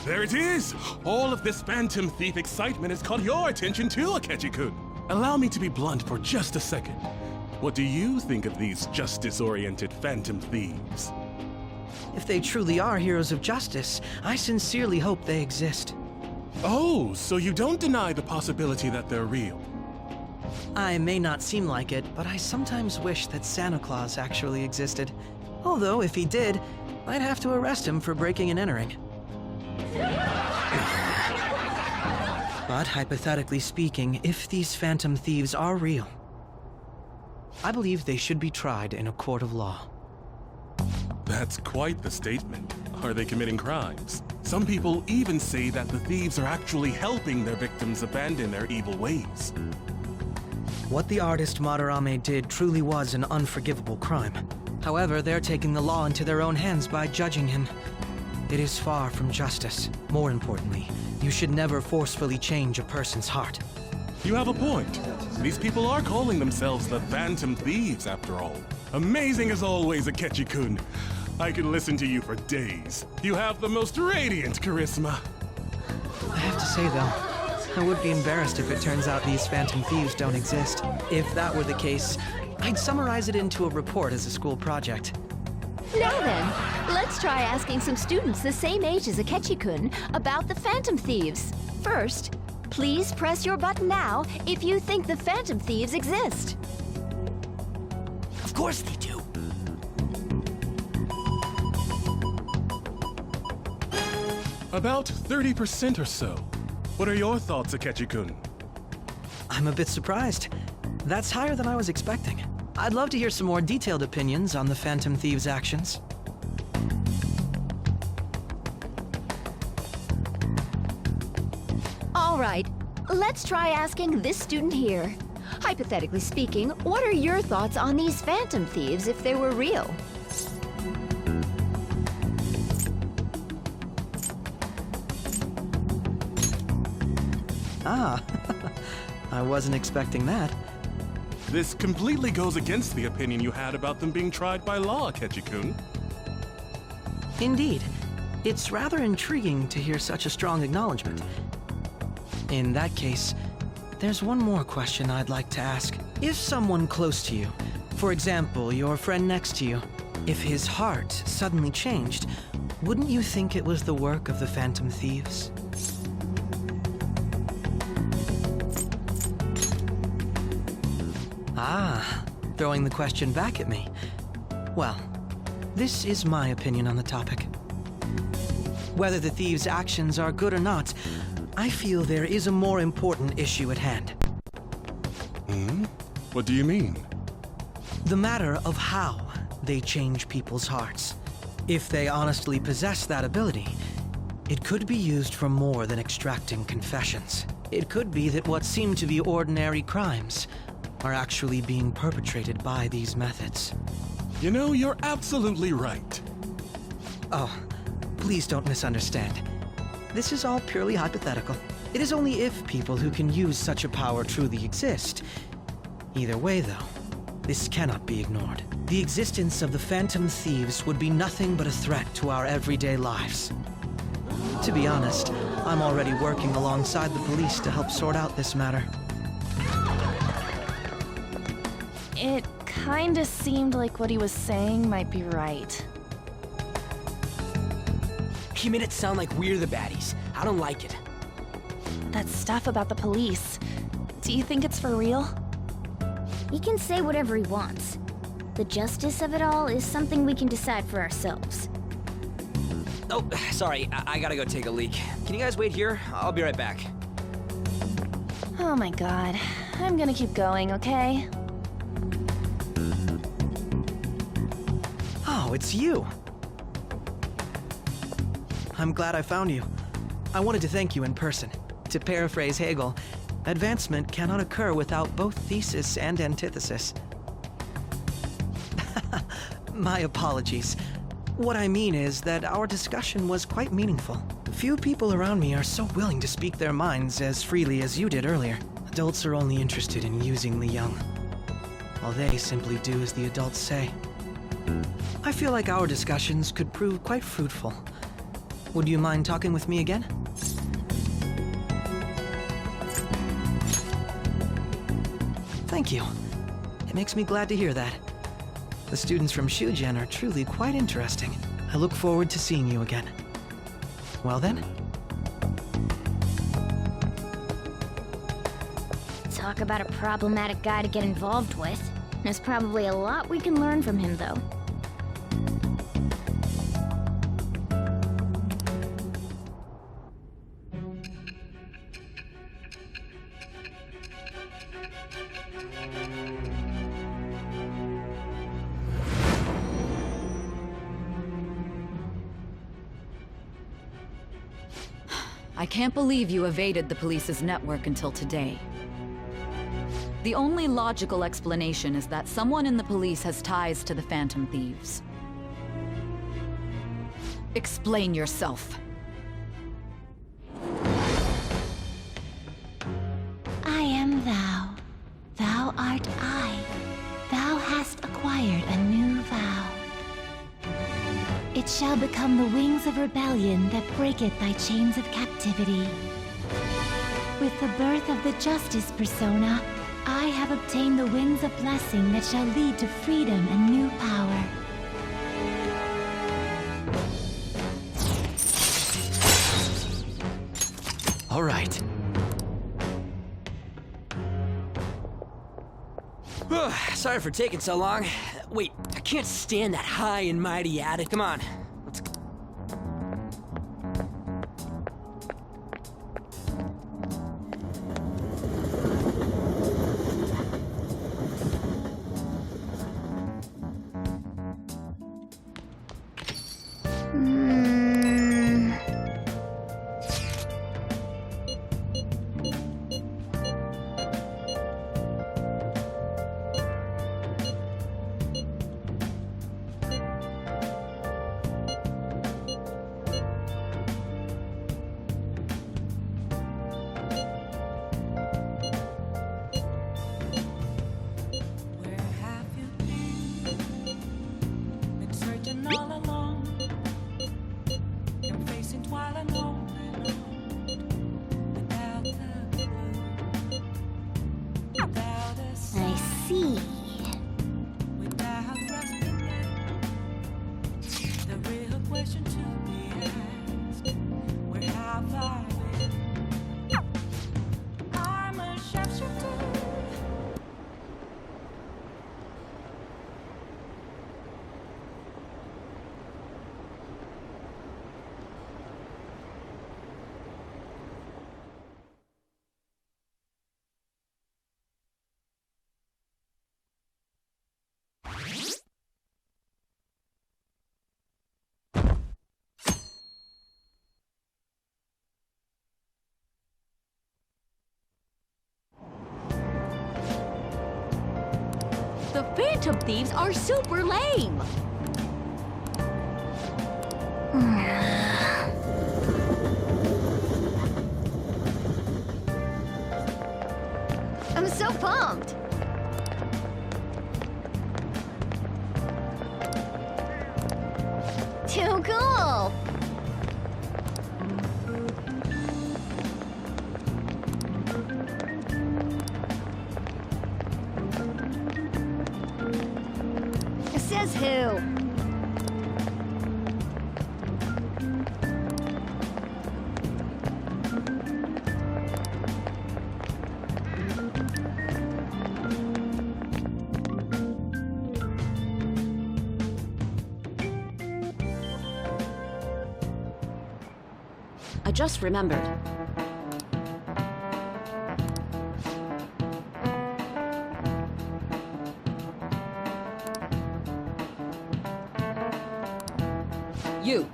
There it is! All of this Phantom Thief excitement has caught your attention too, Akechi-kun. Allow me to be blunt for just a second. What do you think of these justice-oriented Phantom Thieves? If they truly are heroes of justice, I sincerely hope they exist. Oh, so you don't deny the possibility that they're real? I may not seem like it, but I sometimes wish that Santa Claus actually existed. Although, if he did, I'd have to arrest him for breaking and entering. But hypothetically speaking, if these Phantom Thieves are real, I believe they should be tried in a court of law. That's quite the statement. Are they committing crimes? Some people even say that the thieves are actually helping their victims abandon their evil ways. What the artist Madarame did truly was an unforgivable crime. However, they're taking the law into their own hands by judging him. It is far from justice. More importantly, you should never forcefully change a person's heart. You have a point. These people are calling themselves the Phantom Thieves, after all. Amazing as always, Akechi-kun. I could listen to you for days. You have the most radiant charisma. I have to say, though, I would be embarrassed if it turns out these Phantom Thieves don't exist. If that were the case, I'd summarize it into a report as a school project. Now then, let's try asking some students the same age as Akechi-kun about the Phantom Thieves. First, please press your button now if you think the Phantom Thieves exist. Of course they do. About 30% or so. What are your thoughts, Akechi-kun? I'm a bit surprised. That's higher than I was expecting. I'd love to hear some more detailed opinions on the Phantom Thieves' actions. All right, let's try asking this student here. Hypothetically speaking, what are your thoughts on these Phantom Thieves if they were real? Ah, I wasn't expecting that. This completely goes against the opinion you had about them being tried by law, Akechi-kun. Indeed. It's rather intriguing to hear such a strong acknowledgement. In that case, there's one more question I'd like to ask. If someone close to you, for example, your friend next to you, if his heart suddenly changed, wouldn't you think it was the work of the Phantom Thieves? Ah, throwing the question back at me. Well, this is my opinion on the topic. Whether the thieves' actions are good or not, I feel there is a more important issue at hand. What do you mean? The matter of how they change people's hearts. If they honestly possess that ability, it could be used for more than extracting confessions. It could be that what seem to be ordinary crimes are actually being perpetrated by these methods. You know, you're absolutely right. Oh, please don't misunderstand. This is all purely hypothetical. It is only if people who can use such a power truly exist. Either way, though, this cannot be ignored. The existence of the Phantom Thieves would be nothing but a threat to our everyday lives. To be honest, I'm already working alongside the police to help sort out this matter. It kinda seemed like what he was saying might be right. He made it sound like we're the baddies. I don't like it. That stuff about the police. Do you think it's for real? He can say whatever he wants. The justice of it all is something we can decide for ourselves. Oh, sorry. I gotta go take a leak. Can you guys wait here? I'll be right back. Oh my god. I'm gonna keep going, okay? Oh, it's you! I'm glad I found you. I wanted to thank you in person. To paraphrase Hegel, advancement cannot occur without both thesis and antithesis. My apologies. What I mean is that our discussion was quite meaningful. Few people around me are so willing to speak their minds as freely as you did earlier. Adults are only interested in using the young, while they simply do as the adults say. I feel like our discussions could prove quite fruitful. Would you mind talking with me again? Thank you. It makes me glad to hear that. The students from Shugen are truly quite interesting. I look forward to seeing you again. Well then? Talk about a problematic guy to get involved with. There's probably a lot we can learn from him, though. I can't believe you evaded the police's network until today. The only logical explanation is that someone in the police has ties to the Phantom Thieves. Explain yourself. I am thou. Thou art I. Thou hast acquired a new vow. It shall become the wings of rebellion that breaketh thy chains of captivity. With the birth of the Justice persona, I have obtained the winds of blessing that shall lead to freedom and new power. All right. Sorry for taking so long. Wait, I can't stand that high and mighty attic. Come on, let's go. I see. The Phantom Thieves are super lame! I'm so pumped! Too cool! Says who? I just remembered. You.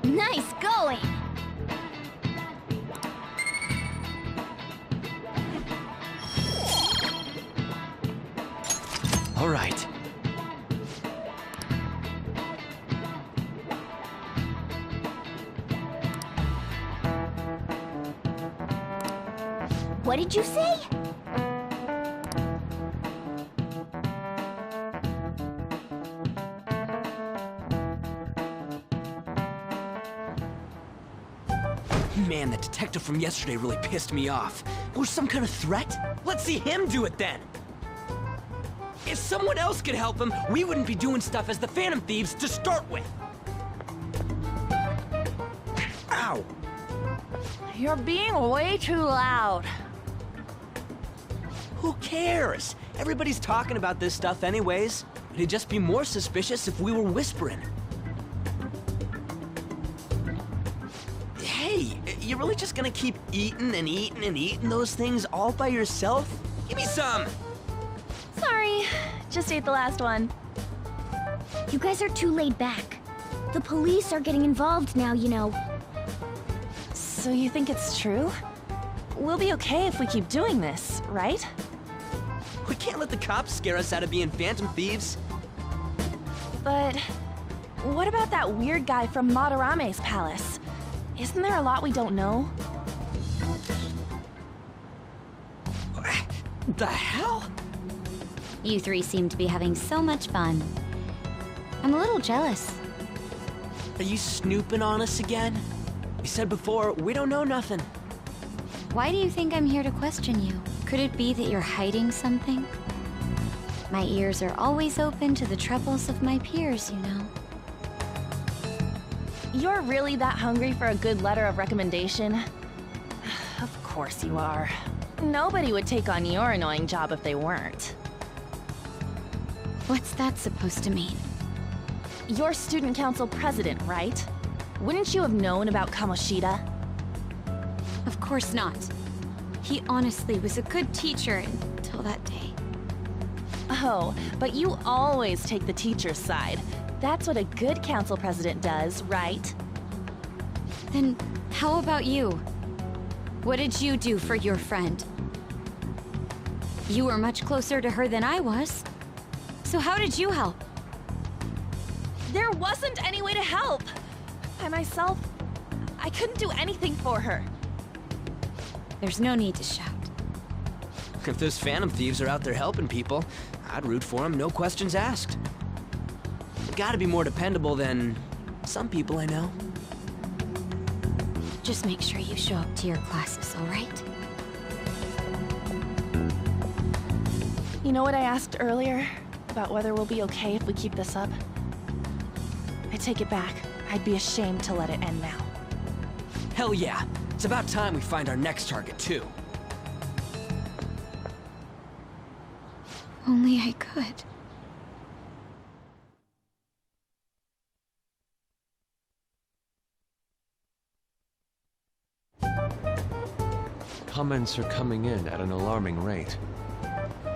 Nice going! All right. What did you say? Man, that detective from yesterday really pissed me off. Was some kind of threat? Let's see him do it then! If someone else could help him, we wouldn't be doing stuff as the Phantom Thieves to start with. Ow! You're being way too loud. Who cares? Everybody's talking about this stuff anyways. It'd just be more suspicious if we were whispering. Hey, you really just gonna keep eating and eating and eating those things all by yourself? Give me some! Sorry, just ate the last one. You guys are too laid back. The police are getting involved now, you know. So you think it's true? We'll be okay if we keep doing this, right? We can't let the cops scare us out of being Phantom Thieves. But what about that weird guy from Madarame's palace? Isn't there a lot we don't know? The hell? You three seem to be having so much fun. I'm a little jealous. Are you snooping on us again? We said before, we don't know nothing. Why do you think I'm here to question you? Could it be that you're hiding something? My ears are always open to the troubles of my peers, you know. You're really that hungry for a good letter of recommendation? Of course you are. Nobody would take on your annoying job if they weren't. What's that supposed to mean? You're student council president, right? Wouldn't you have known about Kamoshida? Of course not. He honestly was a good teacher until that day. Oh, but you always take the teacher's side. That's what a good council president does, right? Then how about you? What did you do for your friend? You were much closer to her than I was. So how did you help? There wasn't any way to help. By myself, I couldn't do anything for her. There's no need to shout. If those Phantom Thieves are out there helping people, I'd root for them, no questions asked. They gotta be more dependable than some people I know. Just make sure you show up to your classes, all right? You know what I asked earlier? About whether we'll be okay if we keep this up? I take it back. I'd be ashamed to let it end now. Hell yeah. It's about time we find our next target, too. Only I could. Comments are coming in at an alarming rate.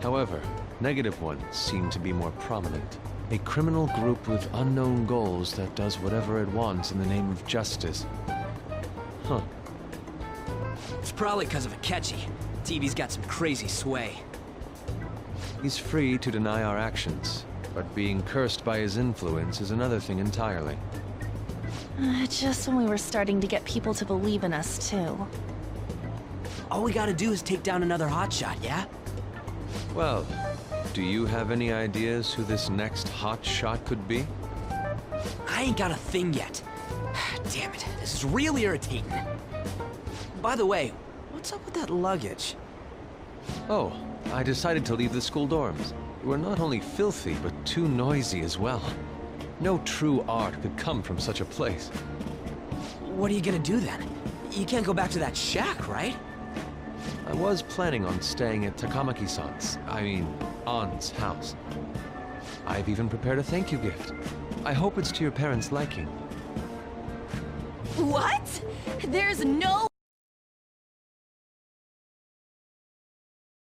However, negative ones seem to be more prominent. A criminal group with unknown goals that does whatever it wants in the name of justice. Huh. It's probably because of Akechi. TV's got some crazy sway. He's free to deny our actions, but being cursed by his influence is another thing entirely. Just when we were starting to get people to believe in us, too. All we gotta do is take down another hotshot, yeah? Well, do you have any ideas who this next hot shot could be? I ain't got a thing yet. Damn it, this is really irritating. By the way, what's up with that luggage? Oh, I decided to leave the school dorms. We're not only filthy, but too noisy as well. No true art could come from such a place. What are you gonna do then? You can't go back to that shack, right? I was planning on staying at Takamaki-san's, aunt's house. I've even prepared a thank you gift. I hope it's to your parents' liking. What? There's no